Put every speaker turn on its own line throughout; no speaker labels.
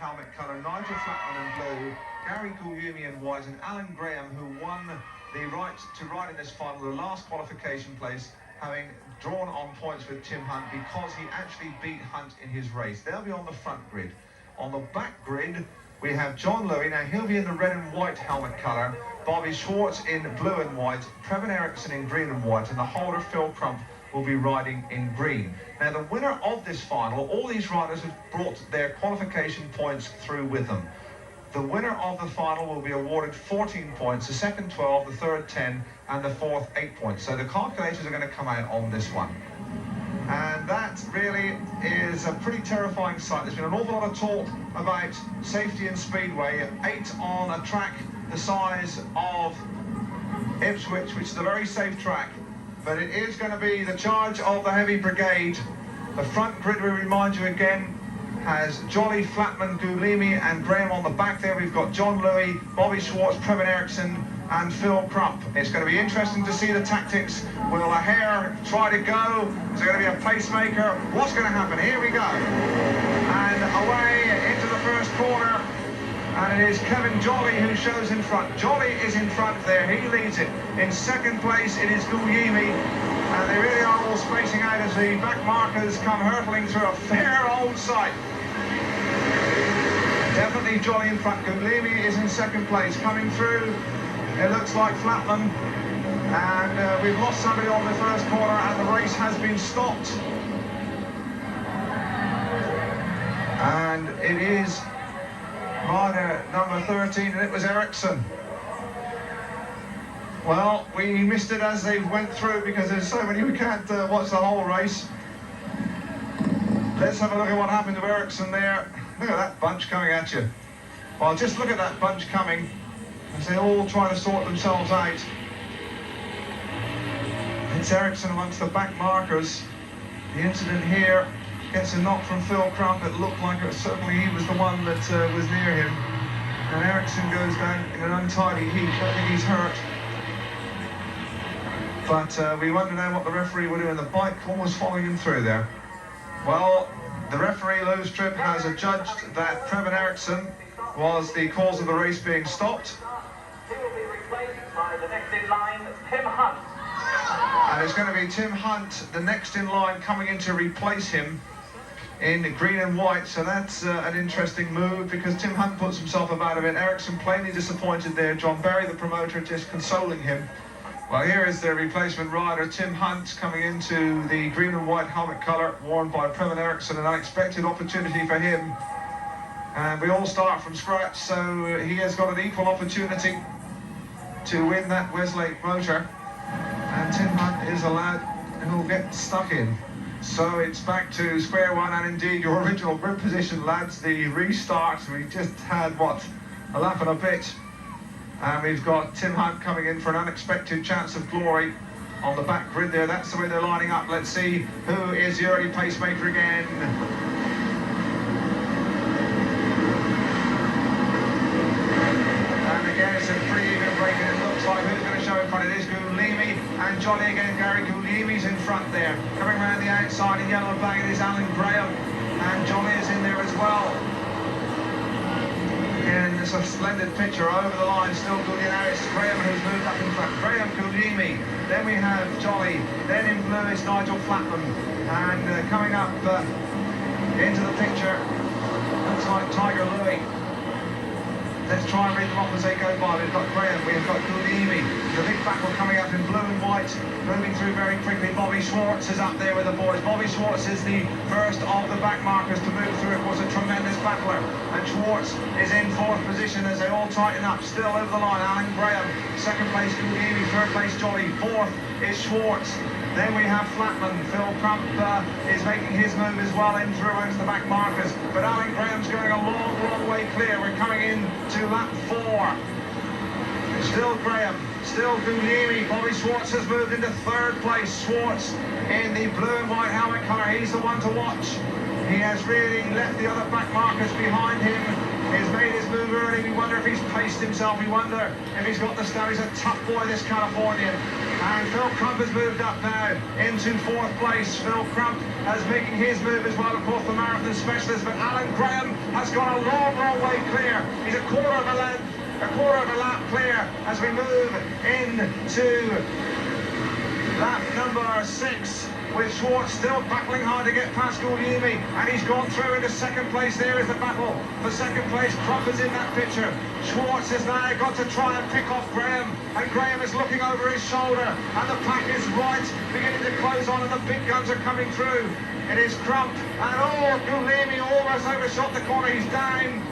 helmet colour, Nigel Flatman in blue, Gary Guglielmi in white, and Alan Graham, who won the right to ride in this final, the last qualification place, having drawn on points with Tim Hunt because he actually beat Hunt in his race. They'll be on the front grid. On the back grid, we have John Louis. Now he'll be in the red and white helmet colour, Bobby Schwartz in blue and white, Previn Eriksson in green and white, and the holder Phil Crump will be riding in green. Now the winner of this final, all these riders have brought their qualification points through with them. The winner of the final will be awarded 14 points, the second 12, the third 10, and the fourth 8 points. So the calculators are going to come out on this one. And that really is a pretty terrifying sight. There's been an awful lot of talk about safety in speedway. 8 on a track the size of Ipswich, which is a very safe track. But it is going to be the charge of the heavy brigade. The front grid, we remind you again, has Jolly, Flatman, Guglielmi and Graham on the back there. We've got John Louis, Bobby Schwartz, Previn Eriksson and Phil Crump. It's going to be interesting to see the tactics. Will a hare try to go? Is there going to be a pacemaker? What's going to happen? Here we go. And away into the first corner. And it is Kevin Jolly who shows in front. Jolly is in front there. He leads it. In second place, it is Guglielmi. And they really are all spacing out as the back markers come hurtling through a fair old sight. Definitely Jolly in front. Guglielmi is in second place. Coming through, it looks like Flatman. And we've lost somebody on the first corner and the race has been stopped. And it is rider number 13, and it was Eriksson. Well, we missed it as they went through because there's so many we can't watch the whole race. Let's have a look at what happened to Eriksson there. Look at that bunch coming at you. Well, just look at that bunch coming as they all try to sort themselves out. It's Eriksson amongst the back markers. The incident here gets a knock from Phil Crump. It looked like certainly he was the one that was near him. And Eriksson goes down in an untidy heap. I think he's hurt. But we wonder now what the referee will do, and the bike almost following him through there. Well, the referee, Lou Strip, has adjudged that Previn Eriksson was the cause of the race being stopped.
He will be replaced by the next in line, Tim Hunt.
And it's going to be Tim Hunt, the next in line, coming in to replace him in green and white. So that's an interesting move because Tim Hunt puts himself about a bit. Eriksson plainly disappointed there. John Barry, the promoter, just consoling him. Well, here is the replacement rider, Tim Hunt, coming into the green and white helmet colour worn by Previn Eriksson. An unexpected opportunity for him. And we all start from scratch, so he has got an equal opportunity to win that Westlake motor. And Tim Hunt is a lad who'll get stuck in. So it's back to square one, and indeed your original grid position, lads, the restart. We just had, what, a lap and a bit. And we've got Tim Hunt coming in for an unexpected chance of glory on the back grid there. That's the way they're lining up. Let's see who is the early pacemaker again. And again, it's a pretty even break, and it looks like who's going to show in front. It is Guglielmi and Jolly again. Gary Guglielmi's in front there. Coming around the outside in yellow bag, it is Alan Graham. And Jolly is in there as well. Again, there's a splendid picture over the line. Still Guglielmi. It's Graham who's moved up in front. Graham, Guglielmi. Then we have Jolly. Then in blue is Nigel Flatman. And coming up into the picture, looks like Tiger Louis. Let's try and read them off as they go by. We've got Graham, we've got Guglielmi. The big battle coming up in blue and white, moving through very quickly. Bobby Schwartz is up there with the boys. Bobby Schwartz is the first of the back markers to move through. It was a tremendous battler. And Schwartz is in fourth position as they all tighten up. Still over the line, Alan Graham. Second place, Guglielmi. Third place, Jolly. Fourth is Schwartz. Then we have Flatman. Phil Crump is making his move as well in through amongst the back markers. But Alan Graham's going a long, long way clear. We're coming in to lap 4. Still Graham, still Guglielmi. Bobby Schwartz has moved into third place. Schwartz in the blue and white helmet colour. He's the one to watch. He has really left the other back markers behind him. Is made his move early. We wonder if he's paced himself. We wonder if he's got the start. He's a tough boy, this Californian. And Phil Crump has moved up now into 4th place. Phil Crump is making his move as well, of course, the marathon specialist. But Alan Graham has got a long, long way clear. He's a quarter of a lap clear as we move into lap number 6. With Schwartz still battling hard to get past Guglielmi, and he's gone through into 2nd place. There is the battle for 2nd place. Crump is in that picture. Schwartz has now got to try and pick off Graham, and Graham is looking over his shoulder, and the pack is right, beginning to close on, and the big guns are coming through. It is Crump, and Guglielmi almost overshot the corner. He's down.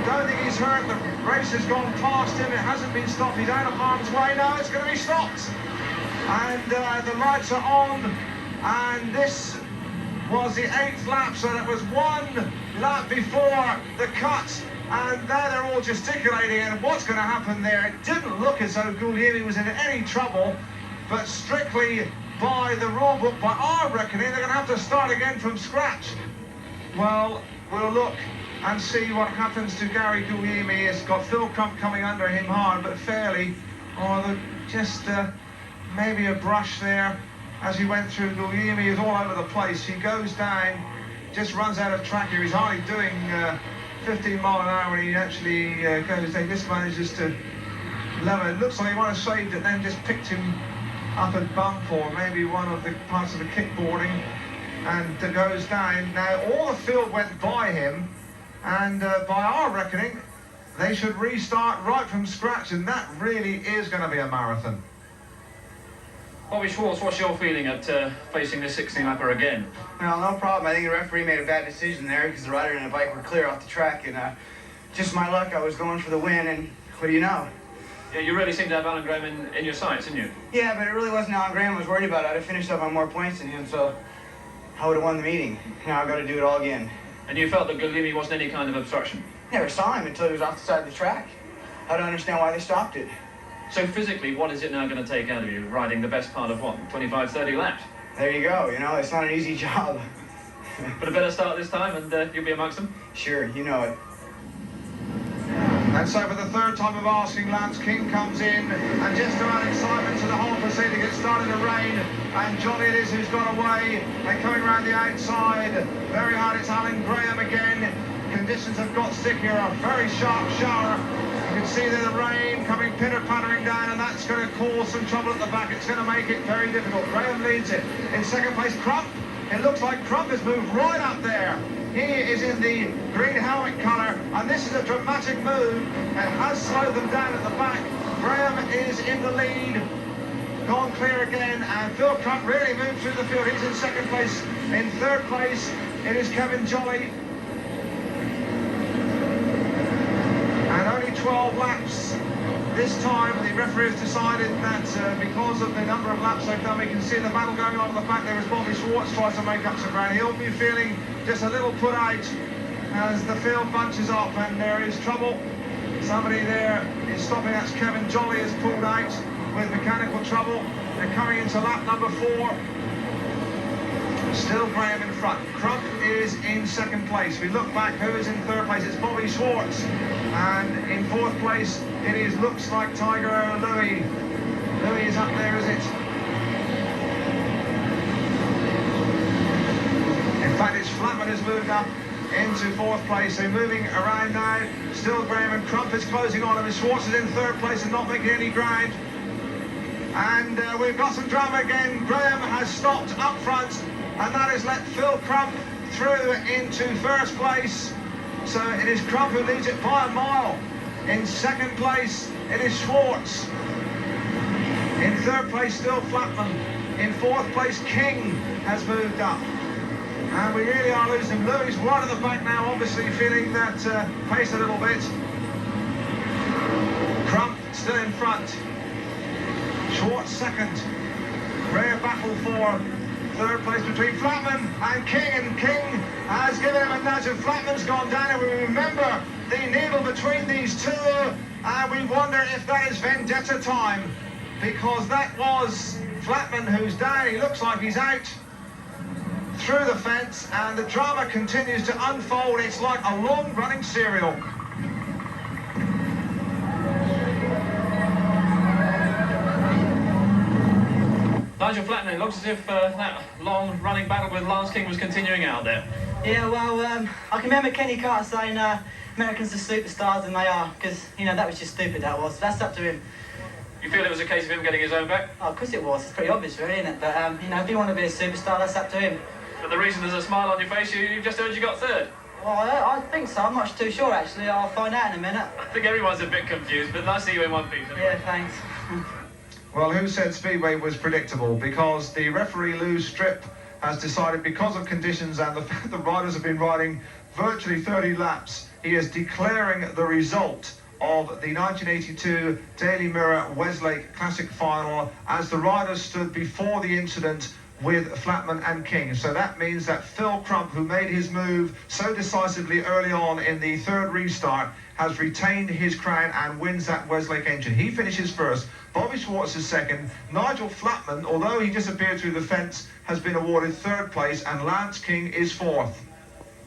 Don't think he's hurt. The race has gone past him. It hasn't been stopped. He's out of harm's way. Now it's going to be stopped. And the lights are on. And this was the 8th lap, so that was 1 lap before the cut. And now they're all gesticulating, and what's going to happen there? It didn't look as though Guglielmi was in any trouble, but strictly by the rule book, by our reckoning, they're going to have to start again from scratch. Well, we'll look and see what happens to Gary Guglielmi. It's got Phil Crump coming under him hard, but fairly. Just maybe a brush there. As he went through, Guglielmi is all over the place. He goes down, just runs out of track here. He's hardly doing 15 mile an hour when he actually goes down. This manages to level. It looks like he might have saved it, then just picked him up at bump, or maybe one of the parts of the kickboarding, and goes down. Now, all the field went by him, and by our reckoning, they should restart right from scratch, and that really is going to be a marathon.
Bobby Schwartz, what's your feeling at facing this 16-lapper again?
Well, no problem. I think the referee made a bad decision there because the rider and the bike were clear off the track, and just my luck, I was going for the win, and what do you know?
Yeah, you really seem to have Alan Graham in your sights, didn't you?
Yeah, but it really wasn't Alan Graham I was worried about. I'd have finished up on more points than him, so I would have won the meeting. Now I've got to do it all again.
And you felt that Guglielmi wasn't any kind of obstruction?
Never saw him until he was off the side of the track. I don't understand why they stopped it.
So physically, what is it now going to take out of you, riding the best part of, what, 25, 30 laps?
There you go. You know, it's not an easy job.
But a better start this time, and you'll be amongst them?
Sure, you know it.
And so for the 3rd time of asking, Lance King comes in, and just to add excitement to the whole proceeding, it's starting to rain, and Johnny it is who's gone away, and coming around the outside, very hard, it's Alan Graham again. Conditions have got stickier, a very sharp shower. You can see there the rain coming pitter-pattering down, and that's going to cause some trouble at the back. It's going to make it very difficult. Graham leads it. In 2nd place, Crump. It looks like Crump has moved right up there. He is in the green helmet colour, and this is a dramatic move, and has slowed them down at the back. Graham is in the lead, gone clear again, and Phil Crump really moved through the field. He's in 2nd place. In 3rd place, it is Kevin Jolly. And only 12 laps this time. The referee has decided that because of the number of laps they've done, we can see the battle going on at the back there as Bobby Schwartz tries to make up some ground. He'll be feeling just a little put out as the field bunches up, and there is trouble. Somebody there is stopping. That's Kevin Jolly has pulled out with mechanical trouble. They're coming into lap number 4. Still Graham in front. Crump is in 2nd place. We look back, who is in 3rd place? It's Bobby Schwartz. And in 4th place, it is, looks like Tiger Louis. Louis is up there, is it? In fact, it's Flatman has moved up into 4th place. They're moving around now. Still Graham, and Crump is closing on him. Schwartz is in 3rd place and not making any ground. And we've got some drama again. Graham has stopped up front, and that has let Phil Crump through into 1st place. So it is Crump who leads it by a mile. In 2nd place, it is Schwartz. In 3rd place, still Flatman. In 4th place, King has moved up. And we really are losing him. Louis right at the back now, obviously feeling that pace a little bit. Crump still in front. Schwartz 2nd. Rare battle for 3rd place between Flatman and King has given him a nudge, and Flatman's gone down, and we remember the needle between these two, and we wonder if that is vendetta time, because that was Flatman who's down. He looks like he's out through the fence, and the drama continues to unfold. It's like a long-running serial.
Nigel Flatton, it looks as if that long running battle with Lance King was continuing out there.
Yeah, well, I can remember Kenny Carter saying Americans are superstars, and they are, because, you know, that was just stupid, that was. That's up to him.
You feel it was a case of him getting his own back?
Oh, of course it was. It's pretty obvious, really, isn't it? But, you know, if you want to be a superstar, that's up to him.
But the reason there's a smile on your face, you've just heard you got third.
Well, I think so. I'm not too sure, actually. I'll find out in a minute.
I think everyone's a bit confused, but nice to see you in one piece anyway.
Yeah, thanks.
Well, who said Speedway was predictable? Because the referee Lou Strip has decided, because of conditions and the fact that riders have been riding virtually 30 laps, he is declaring the result of the 1982 Daily Mirror Westlake Classic Final as the riders stood before the incident with Flatman and King. So that means that Phil Crump, who made his move so decisively early on in the third restart, has retained his crown and wins that Westlake engine. He finishes first. Bobby Schwartz is second. Nigel Flatman, although he disappeared through the fence, has been awarded third place, and Lance King is fourth.